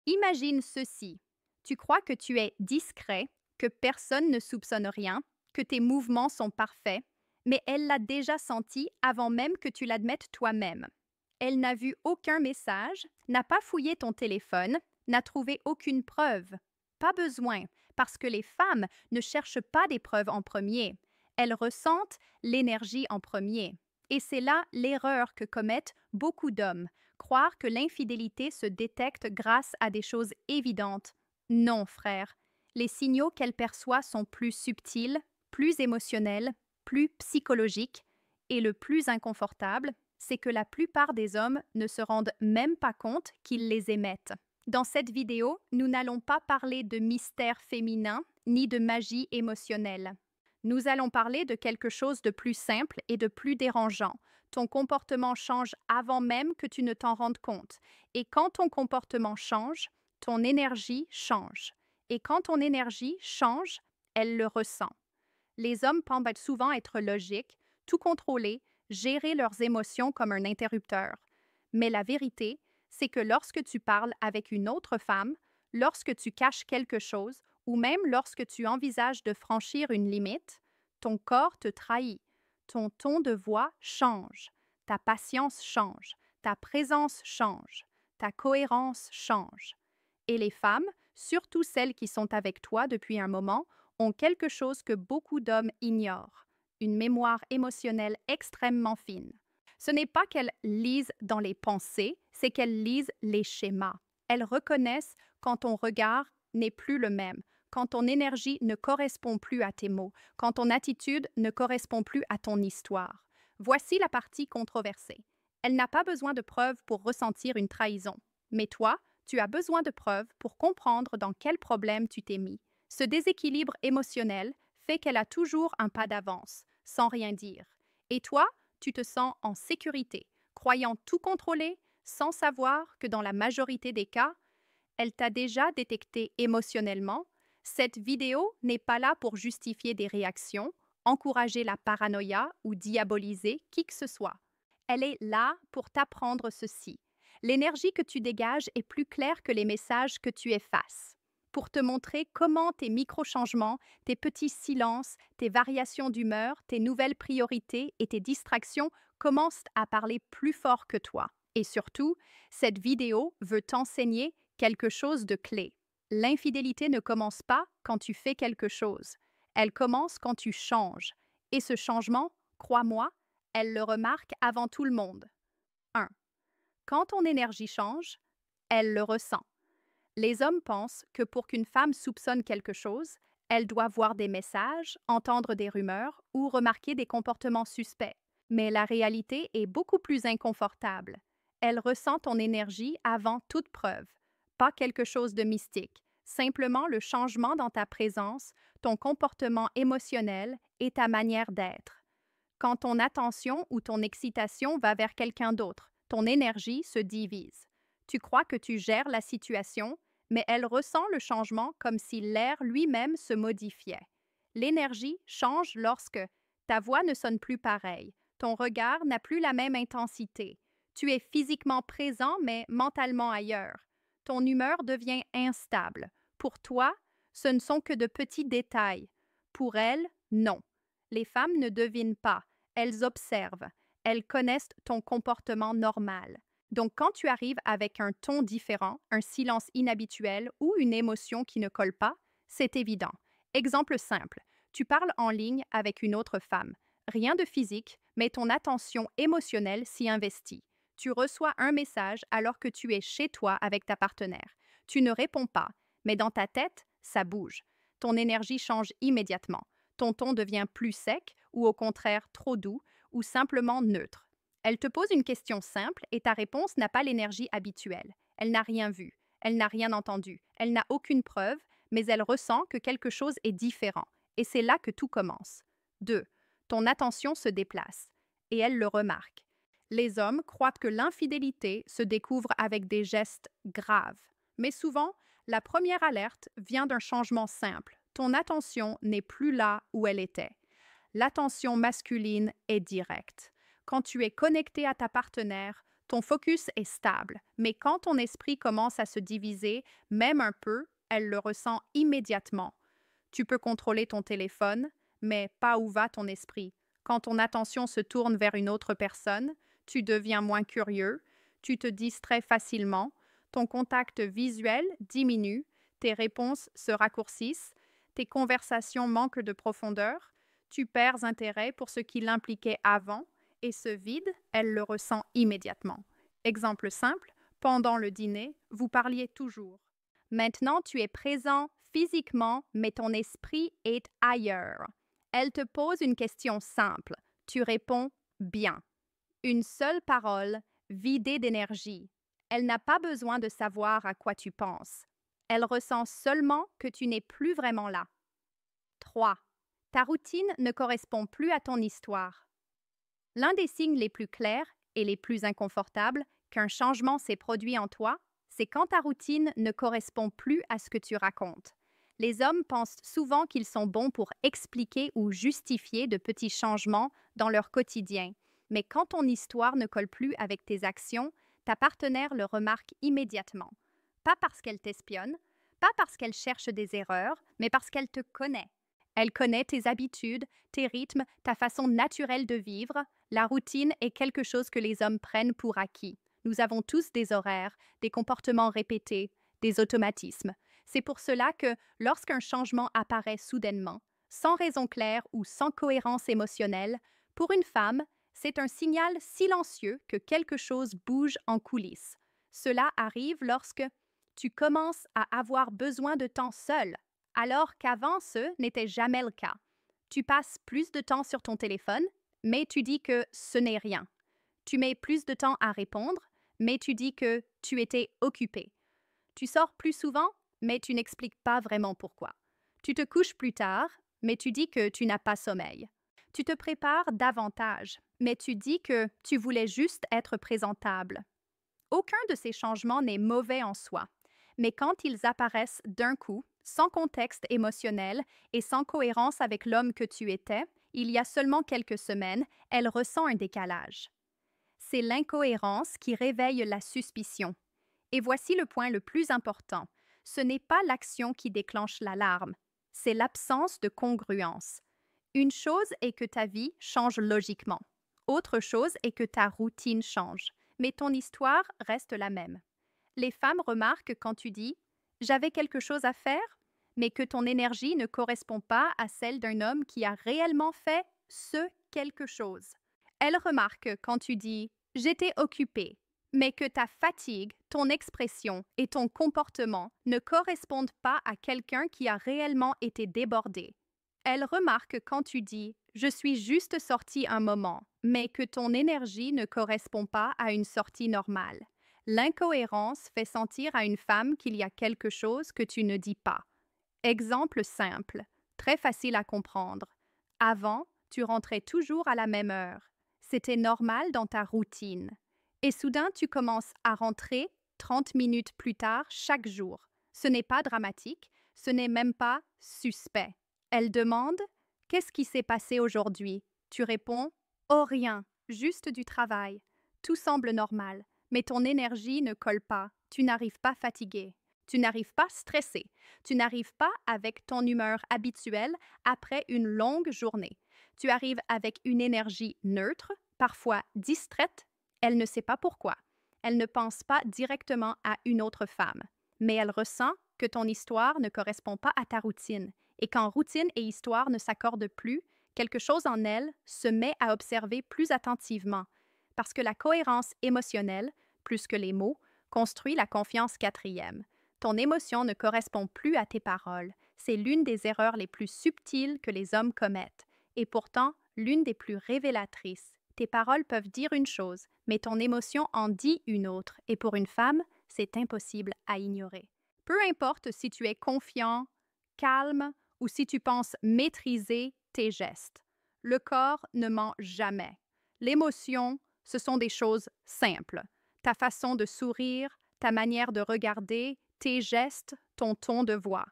Imagine ceci. Tu crois que tu es discret, que personne ne soupçonne rien, que tes mouvements sont parfaits, mais elle l'a déjà senti avant même que tu l'admettes toi-même. Elle n'a vu aucun message, n'a pas fouillé ton téléphone, n'a trouvé aucune preuve. Pas besoin, parce que les femmes ne cherchent pas des preuves en premier. Elles ressentent l'énergie en premier. Et c'est là l'erreur que commettent beaucoup d'hommes, croire que l'infidélité se détecte grâce à des choses évidentes. Non, frère. Les signaux qu'elle perçoit sont plus subtils, plus émotionnels, plus psychologiques, et le plus inconfortable, c'est que la plupart des hommes ne se rendent même pas compte qu'ils les émettent. Dans cette vidéo, nous n'allons pas parler de mystère féminin ni de magie émotionnelle. Nous allons parler de quelque chose de plus simple et de plus dérangeant. Ton comportement change avant même que tu ne t'en rendes compte. Et quand ton comportement change, ton énergie change. Et quand ton énergie change, elle le ressent. Les hommes pensent souvent être logiques, tout contrôler, gérer leurs émotions comme un interrupteur. Mais la vérité, c'est que lorsque tu parles avec une autre femme, lorsque tu caches quelque chose, ou même lorsque tu envisages de franchir une limite, ton corps te trahit, ton ton de voix change, ta patience change, ta présence change, ta cohérence change. Et les femmes, surtout celles qui sont avec toi depuis un moment, ont quelque chose que beaucoup d'hommes ignorent, une mémoire émotionnelle extrêmement fine. Ce n'est pas qu'elles lisent dans les pensées, c'est qu'elles lisent les schémas. Elles reconnaissent quand ton regard n'est plus le même, quand ton énergie ne correspond plus à tes mots, quand ton attitude ne correspond plus à ton histoire. Voici la partie controversée. Elle n'a pas besoin de preuves pour ressentir une trahison. Mais toi, tu as besoin de preuves pour comprendre dans quel problème tu t'es mis. Ce déséquilibre émotionnel fait qu'elle a toujours un pas d'avance, sans rien dire. Et toi, tu te sens en sécurité, croyant tout contrôler, sans savoir que dans la majorité des cas, elle t'a déjà détecté émotionnellement. Cette vidéo n'est pas là pour justifier des réactions, encourager la paranoïa ou diaboliser qui que ce soit. Elle est là pour t'apprendre ceci. L'énergie que tu dégages est plus claire que les messages que tu effaces. Pour te montrer comment tes micro-changements, tes petits silences, tes variations d'humeur, tes nouvelles priorités et tes distractions commencent à parler plus fort que toi. Et surtout, cette vidéo veut t'enseigner quelque chose de clé. L'infidélité ne commence pas quand tu fais quelque chose. Elle commence quand tu changes. Et ce changement, crois-moi, elle le remarque avant tout le monde. 1. Quand ton énergie change, elle le ressent. Les hommes pensent que pour qu'une femme soupçonne quelque chose, elle doit voir des messages, entendre des rumeurs ou remarquer des comportements suspects. Mais la réalité est beaucoup plus inconfortable. Elle ressent ton énergie avant toute preuve, pas quelque chose de mystique, simplement le changement dans ta présence, ton comportement émotionnel et ta manière d'être. Quand ton attention ou ton excitation va vers quelqu'un d'autre, ton énergie se divise. Tu crois que tu gères la situation, mais elle ressent le changement comme si l'air lui-même se modifiait. L'énergie change lorsque ta voix ne sonne plus pareil, ton regard n'a plus la même intensité, tu es physiquement présent mais mentalement ailleurs. Ton humeur devient instable. Pour toi, ce ne sont que de petits détails. Pour elle, non. Les femmes ne devinent pas, elles observent, elles connaissent ton comportement normal. Donc quand tu arrives avec un ton différent, un silence inhabituel ou une émotion qui ne colle pas, c'est évident. Exemple simple, tu parles en ligne avec une autre femme. Rien de physique, mais ton attention émotionnelle s'y investit. Tu reçois un message alors que tu es chez toi avec ta partenaire. Tu ne réponds pas, mais dans ta tête, ça bouge. Ton énergie change immédiatement. Ton ton devient plus sec ou au contraire trop doux ou simplement neutre. Elle te pose une question simple et ta réponse n'a pas l'énergie habituelle. Elle n'a rien vu, elle n'a rien entendu, elle n'a aucune preuve, mais elle ressent que quelque chose est différent. Et c'est là que tout commence. 2. Ton attention se déplace et elle le remarque. Les hommes croient que l'infidélité se découvre avec des gestes graves. Mais souvent, la première alerte vient d'un changement simple. Ton attention n'est plus là où elle était. L'attention masculine est directe. Quand tu es connecté à ta partenaire, Ton focus est stable, mais quand ton esprit commence à se diviser, même un peu, elle le ressent immédiatement. Tu peux contrôler ton téléphone, mais pas où va ton esprit. Quand ton attention se tourne vers une autre personne, tu deviens moins curieux, tu te distrais facilement, ton contact visuel diminue, tes réponses se raccourcissent, tes conversations manquent de profondeur, tu perds intérêt pour ce qui l'impliquait avant, et ce vide, elle le ressent immédiatement. Exemple simple, pendant le dîner, vous parliez toujours. Maintenant, tu es présent physiquement, mais ton esprit est ailleurs. Elle te pose une question simple. Tu réponds bien. Une seule parole, vidée d'énergie. Elle n'a pas besoin de savoir à quoi tu penses. Elle ressent seulement que tu n'es plus vraiment là. 3. Ta routine ne correspond plus à ton histoire. L'un des signes les plus clairs et les plus inconfortables qu'un changement s'est produit en toi, c'est quand ta routine ne correspond plus à ce que tu racontes. Les hommes pensent souvent qu'ils sont bons pour expliquer ou justifier de petits changements dans leur quotidien. Mais quand ton histoire ne colle plus avec tes actions, ta partenaire le remarque immédiatement. Pas parce qu'elle t'espionne, pas parce qu'elle cherche des erreurs, mais parce qu'elle te connaît. Elle connaît tes habitudes, tes rythmes, ta façon naturelle de vivre. La routine est quelque chose que les hommes prennent pour acquis. Nous avons tous des horaires, des comportements répétés, des automatismes. C'est pour cela que, lorsqu'un changement apparaît soudainement, sans raison claire ou sans cohérence émotionnelle, pour une femme, c'est un signal silencieux que quelque chose bouge en coulisses. Cela arrive lorsque tu commences à avoir besoin de temps seul, alors qu'avant ce n'était jamais le cas. Tu passes plus de temps sur ton téléphone, mais tu dis que ce n'est rien. Tu mets plus de temps à répondre, mais tu dis que tu étais occupé. Tu sors plus souvent, mais tu n'expliques pas vraiment pourquoi. Tu te couches plus tard, mais tu dis que tu n'as pas sommeil. Tu te prépares davantage, mais tu dis que tu voulais juste être présentable. Aucun de ces changements n'est mauvais en soi, mais quand ils apparaissent d'un coup, sans contexte émotionnel et sans cohérence avec l'homme que tu étais, il y a seulement quelques semaines, elle ressent un décalage. C'est l'incohérence qui réveille la suspicion. Et voici le point le plus important. Ce n'est pas l'action qui déclenche l'alarme, c'est l'absence de congruence. Une chose est que ta vie change logiquement. Autre chose est que ta routine change, mais ton histoire reste la même. Les femmes remarquent quand tu dis « j'avais quelque chose à faire », mais que ton énergie ne correspond pas à celle d'un homme qui a réellement fait ce quelque chose. Elles remarquent quand tu dis « j'étais occupée », mais que ta fatigue, ton expression et ton comportement ne correspondent pas à quelqu'un qui a réellement été débordé. Elles remarquent quand tu dis « je suis juste sortie un moment », mais que ton énergie ne correspond pas à une sortie normale. L'incohérence fait sentir à une femme qu'il y a quelque chose que tu ne dis pas. Exemple simple, très facile à comprendre. Avant, tu rentrais toujours à la même heure. C'était normal dans ta routine. Et soudain, tu commences à rentrer 30 minutes plus tard chaque jour. Ce n'est pas dramatique, ce n'est même pas suspect. Elle demande « Qu'est-ce qui s'est passé aujourd'hui ?» Tu réponds « Oh rien, juste du travail. » Tout semble normal, mais ton énergie ne colle pas, tu n'arrives pas fatigué. Tu n'arrives pas stressé. Tu n'arrives pas avec ton humeur habituelle après une longue journée. Tu arrives avec une énergie neutre, parfois distraite. Elle ne sait pas pourquoi. Elle ne pense pas directement à une autre femme. Mais elle ressent que ton histoire ne correspond pas à ta routine. Et quand routine et histoire ne s'accordent plus, quelque chose en elle se met à observer plus attentivement. Parce que la cohérence émotionnelle, plus que les mots, construit la confiance quatrième. Ton émotion ne correspond plus à tes paroles. C'est l'une des erreurs les plus subtiles que les hommes commettent, et pourtant l'une des plus révélatrices. Tes paroles peuvent dire une chose, mais ton émotion en dit une autre, et pour une femme, c'est impossible à ignorer. Peu importe si tu es confiant, calme, ou si tu penses maîtriser tes gestes. Le corps ne ment jamais. L'émotion, ce sont des choses simples. Ta façon de sourire, ta manière de regarder, tes gestes, ton ton de voix.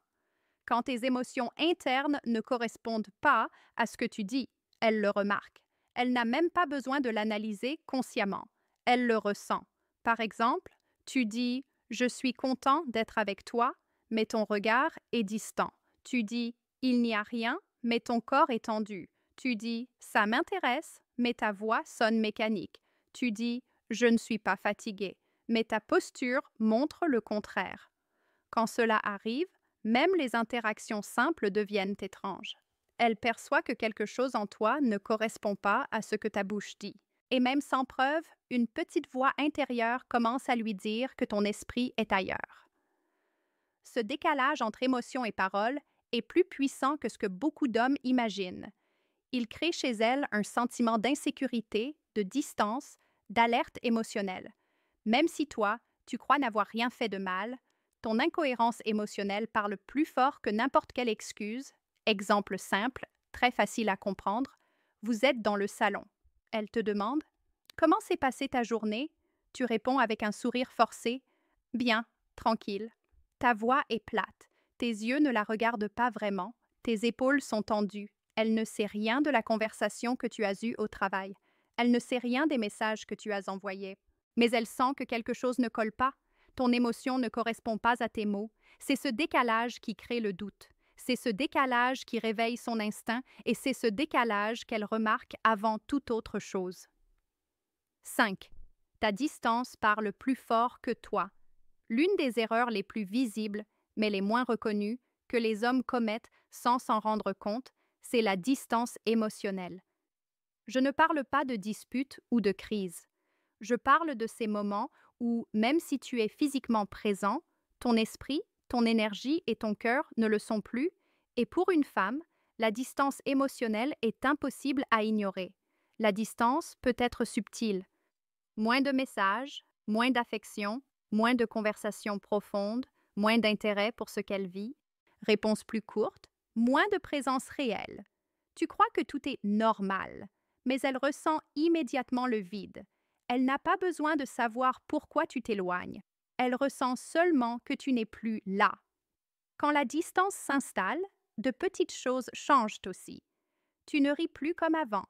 Quand tes émotions internes ne correspondent pas à ce que tu dis, elle le remarque. Elle n'a même pas besoin de l'analyser consciemment. elle le ressent. Par exemple, tu dis « Je suis content d'être avec toi », mais ton regard est distant. Tu dis « Il n'y a rien », mais ton corps est tendu. Tu dis « Ça m'intéresse », mais ta voix sonne mécanique. Tu dis « Je ne suis pas fatigué », mais ta posture montre le contraire. Quand cela arrive, même les interactions simples deviennent étranges. Elle perçoit que quelque chose en toi ne correspond pas à ce que ta bouche dit. Et même sans preuve, une petite voix intérieure commence à lui dire que ton esprit est ailleurs. Ce décalage entre émotion et parole est plus puissant que ce que beaucoup d'hommes imaginent. Il crée chez elle un sentiment d'insécurité, de distance, d'alerte émotionnelle. Même si toi, tu crois n'avoir rien fait de mal, ton incohérence émotionnelle parle plus fort que n'importe quelle excuse. Exemple simple, très facile à comprendre. Vous êtes dans le salon. Elle te demande « Comment s'est passée ta journée ?» Tu réponds avec un sourire forcé « Bien, tranquille ». Ta voix est plate. Tes yeux ne la regardent pas vraiment. Tes épaules sont tendues. Elle ne sait rien de la conversation que tu as eue au travail. Elle ne sait rien des messages que tu as envoyés. Mais elle sent que quelque chose ne colle pas. Ton émotion ne correspond pas à tes mots. C'est ce décalage qui crée le doute. C'est ce décalage qui réveille son instinct et c'est ce décalage qu'elle remarque avant toute autre chose. 5. Ta distance parle plus fort que toi. L'une des erreurs les plus visibles, mais les moins reconnues, que les hommes commettent sans s'en rendre compte, c'est la distance émotionnelle. Je ne parle pas de dispute ou de crise. Je parle de ces moments où, même si tu es physiquement présent, ton esprit, ton énergie et ton cœur ne le sont plus, et pour une femme, la distance émotionnelle est impossible à ignorer. La distance peut être subtile. Moins de messages, moins d'affection, moins de conversations profondes, moins d'intérêt pour ce qu'elle vit, réponse plus courte, moins de présence réelle. Tu crois que tout est normal, mais elle ressent immédiatement le vide. Elle n'a pas besoin de savoir pourquoi tu t'éloignes. Elle ressent seulement que tu n'es plus là. Quand la distance s'installe, de petites choses changent aussi. Tu ne ris plus comme avant.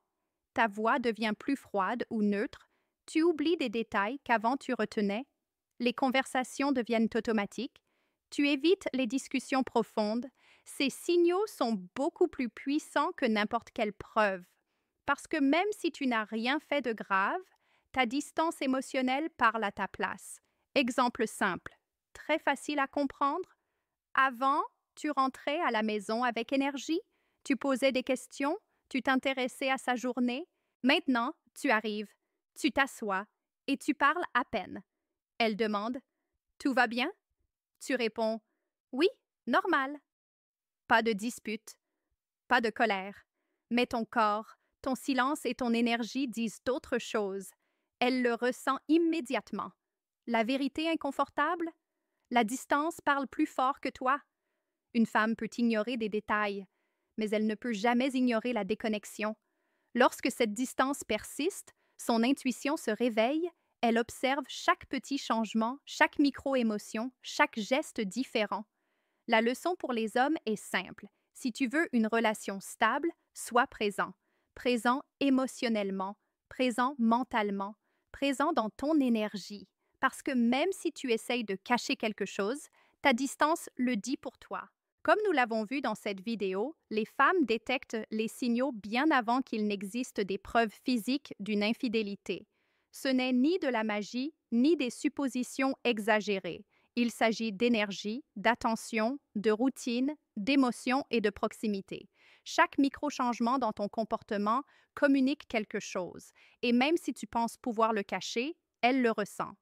Ta voix devient plus froide ou neutre. Tu oublies des détails qu'avant tu retenais. Les conversations deviennent automatiques. Tu évites les discussions profondes. Ces signaux sont beaucoup plus puissants que n'importe quelle preuve. Parce que même si tu n'as rien fait de grave, ta distance émotionnelle parle à ta place. Exemple simple, très facile à comprendre. Avant, tu rentrais à la maison avec énergie, tu posais des questions, tu t'intéressais à sa journée. Maintenant, tu arrives, tu t'assois et tu parles à peine. Elle demande « Tout va bien ?» Tu réponds « Oui, normal ». Pas de dispute, pas de colère, mais ton corps, ton silence et ton énergie disent autre chose. Elle le ressent immédiatement. La vérité inconfortable? La distance parle plus fort que toi. Une femme peut ignorer des détails, mais elle ne peut jamais ignorer la déconnexion. Lorsque cette distance persiste, son intuition se réveille, elle observe chaque petit changement, chaque micro-émotion, chaque geste différent. La leçon pour les hommes est simple. Si tu veux une relation stable, sois présent. Présent émotionnellement, présent mentalement, présent dans ton énergie. Parce que même si tu essayes de cacher quelque chose, ta distance le dit pour toi. Comme nous l'avons vu dans cette vidéo, les femmes détectent les signaux bien avant qu'il n'existe des preuves physiques d'une infidélité. Ce n'est ni de la magie, ni des suppositions exagérées. Il s'agit d'énergie, d'attention, de routine, d'émotion et de proximité. Chaque micro-changement dans ton comportement communique quelque chose, et même si tu penses pouvoir le cacher, elle le ressent.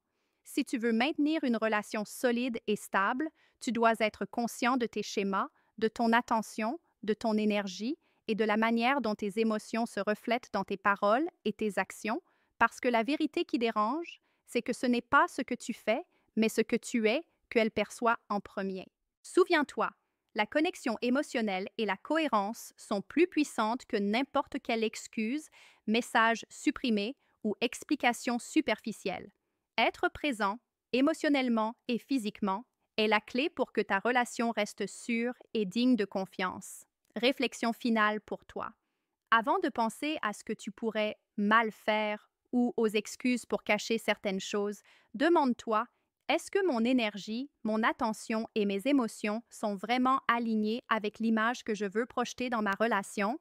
Si tu veux maintenir une relation solide et stable, tu dois être conscient de tes schémas, de ton attention, de ton énergie et de la manière dont tes émotions se reflètent dans tes paroles et tes actions, parce que la vérité qui dérange, c'est que ce n'est pas ce que tu fais, mais ce que tu es qu'elle perçoit en premier. Souviens-toi, la connexion émotionnelle et la cohérence sont plus puissantes que n'importe quelle excuse, message supprimé ou explication superficielle. Être présent, émotionnellement et physiquement, est la clé pour que ta relation reste sûre et digne de confiance. Réflexion finale pour toi. Avant de penser à ce que tu pourrais mal faire ou aux excuses pour cacher certaines choses, demande-toi, est-ce que mon énergie, mon attention et mes émotions sont vraiment alignées avec l'image que je veux projeter dans ma relation?